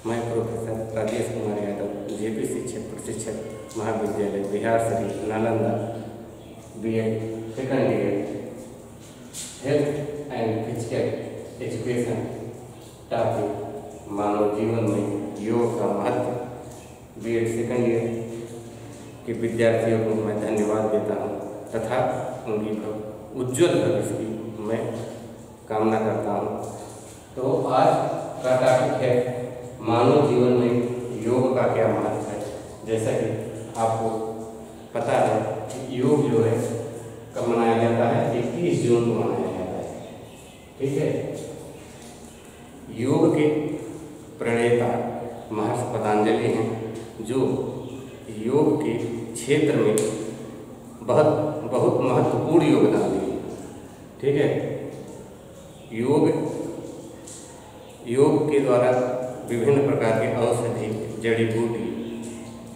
मैं professor Rajesh Kumar Yadav, JP शिक्षक प्रशिक्षक महाविद्यालय Bihar Sharif Nalanda, BEd second year, health and physical education topic मानव जीवन में योग का महत्व, बीएड सेकंड ईयर के विद्यार्थियों को मैं धन्यवाद देता हूँ तथा उनकी उज्ज्वल भविष्य की मैं कामना करता हूँ। तो आज का टॉपिक है मानव जीवन में योग का क्या महत्व है। जैसा कि आपको पता है कि योग जो है कब मनाया जाता है, 21 जून को मनाया जाता है। ठीक है। योग के प्रणेता महर्षि पतंजलि हैं, जो योग के क्षेत्र में बहुत महत्वपूर्ण योगदान दिए। ठीक है। योग के द्वारा विभिन्न प्रकार के औषधि, जड़ी बूटी,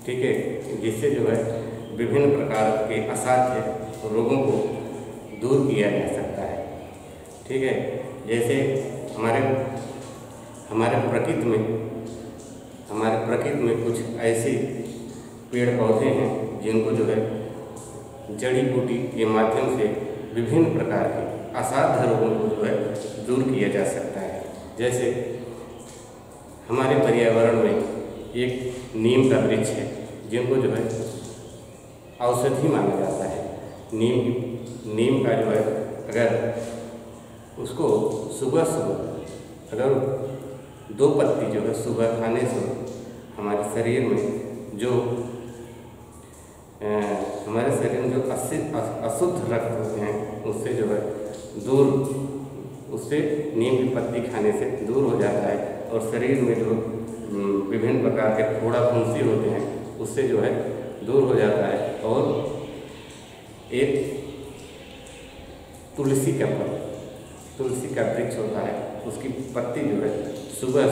ठीक है, जिससे जो है विभिन्न प्रकार के असाध्य रोगों को दूर किया जा सकता है। ठीक है। जैसे हमारे प्रकृति में कुछ ऐसे पेड़ पौधे हैं जिनको जो है जड़ी बूटी के माध्यम से विभिन्न प्रकार के असाध्य रोगों को जो है दूर किया जा सकता है। जैसे हमारे पर्यावरण में एक नीम का वृक्ष है, जिनको जो है औषधि माना जाता है। नीम का जो है अगर उसको सुबह अगर 2 पत्ती जो है सुबह खाने से हमारे शरीर में जो अशुद्ध रक्त होते हैं उससे जो है उससे नीम की पत्ती खाने से दूर हो जाता है, और शरीर में जो विभिन्न प्रकार के फोड़ा फुंसी होते हैं उससे जो है दूर हो जाता है। और एक तुलसी का वृक्ष होता है, उसकी पत्ती जो है सुबह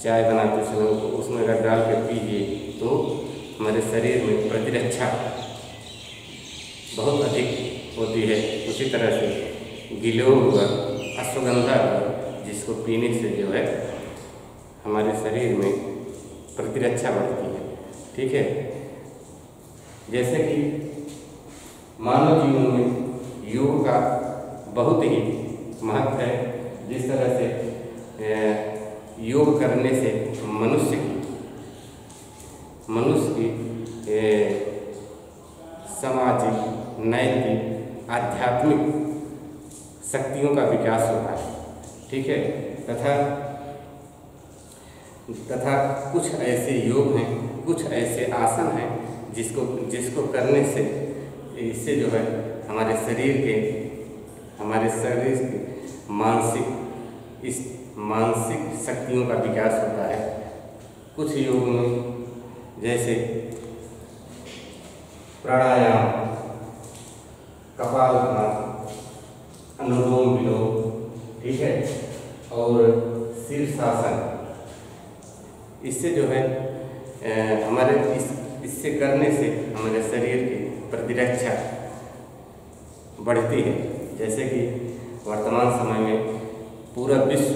चाय बनाते समय उसमें अगर डाल के पीजिए तो हमारे शरीर में प्रतिरक्षा बहुत अधिक होती है। उसी तरह से गिलोय हुआ, अश्वगंधा हुआ, जिसको पीने से जो है हमारे शरीर में प्रतिरक्षा बढ़ती है। ठीक है। जैसे कि मानव जीवन में योग का बहुत ही महत्व है। जिस तरह से योग करने से मनुष्य की सामाजिक, नैतिक, आध्यात्मिक शक्तियों का विकास होता है। ठीक है। तथा कुछ ऐसे योग हैं, कुछ ऐसे आसन हैं जिसको करने से इससे जो है हमारे शरीर के मानसिक शक्तियों का विकास होता है। कुछ योग में जैसे प्राणायाम, कपालभाति, अनुलोम विलोम, ठीक है, और शीर्षासन, इससे जो है इससे करने से हमारे शरीर की प्रतिरक्षा बढ़ती है। जैसे कि वर्तमान समय में पूरा विश्व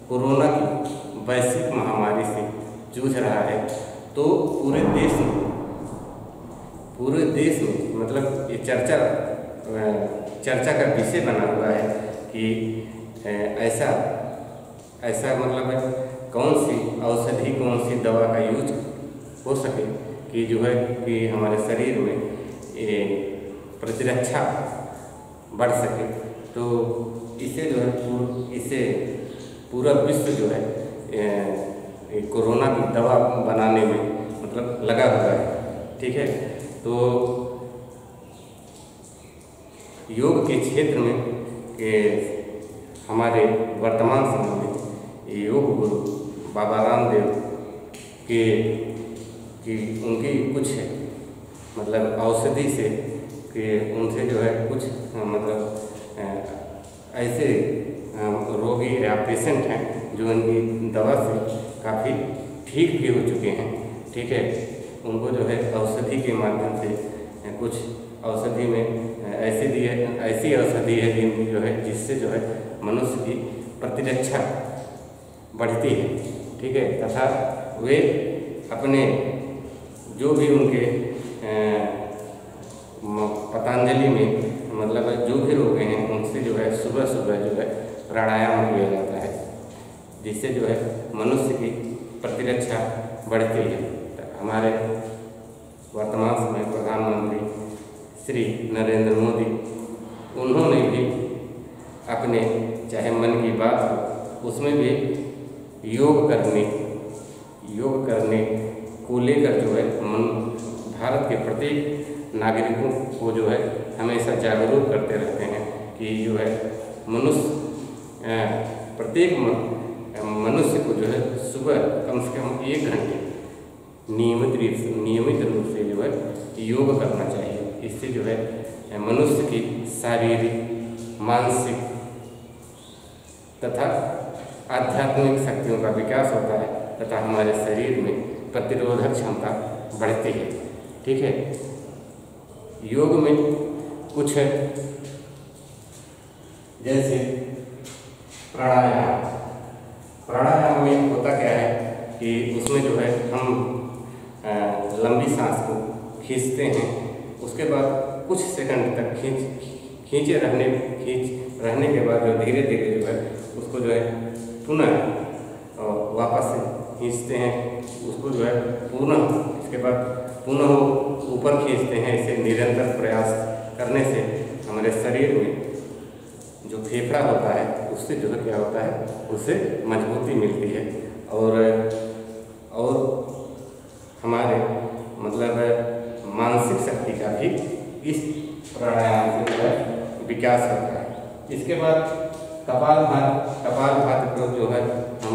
कोरोना की वैश्विक महामारी से जूझ रहा है, तो पूरे देश में मतलब ये चर्चा का विषय बना हुआ है कि ऐसा मतलब कौन सी औषधि, कौन सी दवा का यूज हो सके कि जो है कि हमारे शरीर में प्रतिरक्षा बढ़ सके। तो इससे जो है इससे पूरा विश्व जो है कोरोना की दवा बनाने में मतलब लगा हुआ है। ठीक है। तो योग के क्षेत्र में हमारे वर्तमान समय में योग गुरु बाबा रामदेव की उनकी कुछ मतलब औषधि से कि उनसे जो है कुछ मतलब ऐसे रोगी या पेशेंट हैं जो इनकी दवा से काफ़ी ठीक भी हो चुके हैं। ठीक है। उनको जो है औषधि के माध्यम से कुछ औषधि में ऐसी औषधि है जिनकी जो है जिससे जो है मनुष्य की प्रतिरक्षा बढ़ती है, ठीक है। तथा वे अपने जो भी उनके पतंजलि में मतलब जो भी रोग हैं उनसे जो है सुबह सुबह जो है प्राणायाम किया जाता है, जिससे जो है मनुष्य की प्रतिरक्षा बढ़ती है। हमारे वर्तमान समय प्रधानमंत्री श्री नरेंद्र मोदी, उन्होंने भी अपने चाहे मन की बात हो उसमें भी योग करने को लेकर जो है भारत के प्रत्येक नागरिकों को जो है हमेशा जागरूक करते रहते हैं कि जो है प्रत्येक मनुष्य को जो है सुबह कम से कम 1 घंटे नियमित रूप से जो है योग करना चाहिए। इससे जो है मनुष्य की शारीरिक, मानसिक तथा आध्यात्मिक शक्तियों का विकास होता है तथा हमारे शरीर में प्रतिरोधक क्षमता बढ़ती है, ठीक है। योग में कुछ है जैसे प्राणायाम में होता क्या है कि उसमें जो है हम लंबी सांस को खींचते हैं, उसके बाद कुछ सेकंड तक खींचे रहने के बाद जो धीरे धीरे जो है उसको जो है पुनः वापस से खींचते हैं, उसको जो है इसके बाद पुनः ऊपर खींचते हैं। इसे निरंतर प्रयास करने से हमारे शरीर में जो फेफड़ा होता है उससे जो है क्या होता है, उससे मजबूती मिलती है और हमारे मतलब मानसिक शक्ति का भी इस प्राणायाम से जो है विकास होता है। इसके बाद कपालभाति को जो है हम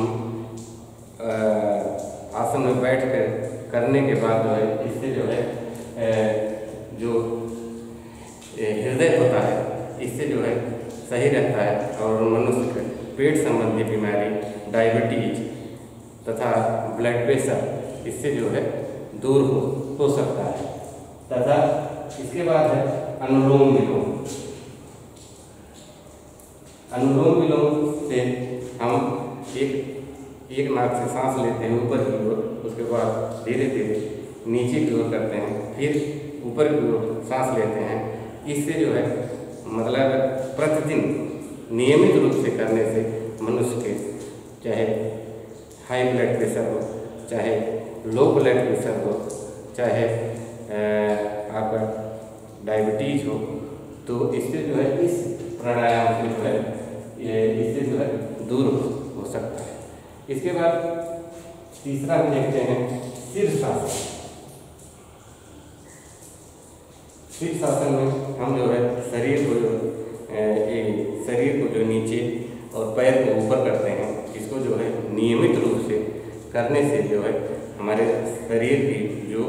आसन में बैठ कर करने के बाद जो है इससे जो है जो हृदय होता है इससे जो है सही रहता है और मनुष्य के पेट संबंधी बीमारी, डायबिटीज तथा ब्लड प्रेशर इससे जो है दूर हो सकता है। तथा इसके बाद है अनुलोम विलोम से हम एक नाक से सांस लेते हैं ऊपर की ओर, उसके बाद धीरे धीरे नीचे की ओर करते हैं, फिर ऊपर की ओर सांस लेते हैं। इससे जो है मतलब प्रतिदिन नियमित रूप से करने से मनुष्य के चाहे हाई ब्लड प्रेशर हो, चाहे लो ब्लड प्रेशर हो, चाहे आपका डायबिटीज हो, तो इससे जो है इस प्राणायाम से जो है इससे जो है दूर हो सकता है। इसके बाद तीसरा देखते हैं शीर्षासन। शीर्षासन में हम जो है शरीर को जो नीचे और पैर को ऊपर करते हैं। इसको जो है नियमित रूप से करने से जो है हमारे शरीर की जो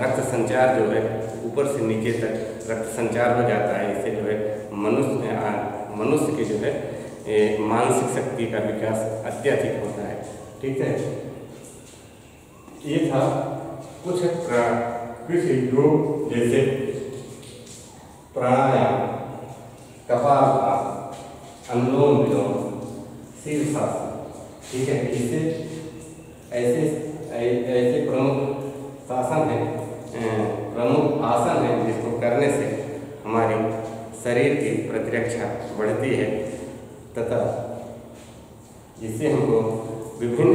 रक्त संचार जो है ऊपर से नीचे तक रक्त संचार हो जाता है। इससे जो है मनुष्य के जो है मानसिक शक्ति का विकास अत्यधिक होता है, ठीक है। ये था कुछ योग जैसे प्राणायाम, कपालभाति, अनुलोम विलोम, शीर्षासन, ठीक है। इससे ऐसे प्रमुख शासन है, प्रमुख आसन है जिसको करने से हमारी शरीर की प्रतिरक्षा बढ़ती है तथा जिससे हमको विभिन्न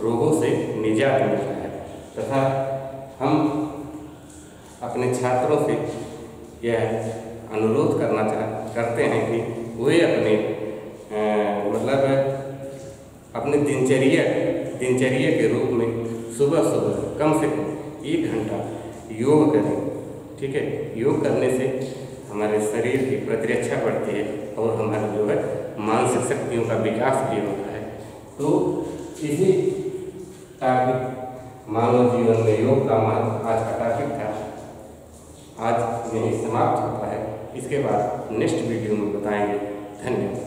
रोगों से निजात मिलता है। तथा हम अपने छात्रों से यह अनुरोध करते हैं कि वे अपने दिनचर्या के रूप में सुबह कम से कम 1 घंटा योग करें, ठीक है। योग करने से हमारे शरीर की प्रतिरक्षा बढ़ती है और हमारे जो है मानसिक शक्तियों का विकास भी होता है। तो इसी टॉपिक मानव जीवन में योग का महत्व आज का टॉपिक था। आज यही समाप्त होता है। इसके बाद नेक्स्ट वीडियो में बताएंगे। धन्यवाद।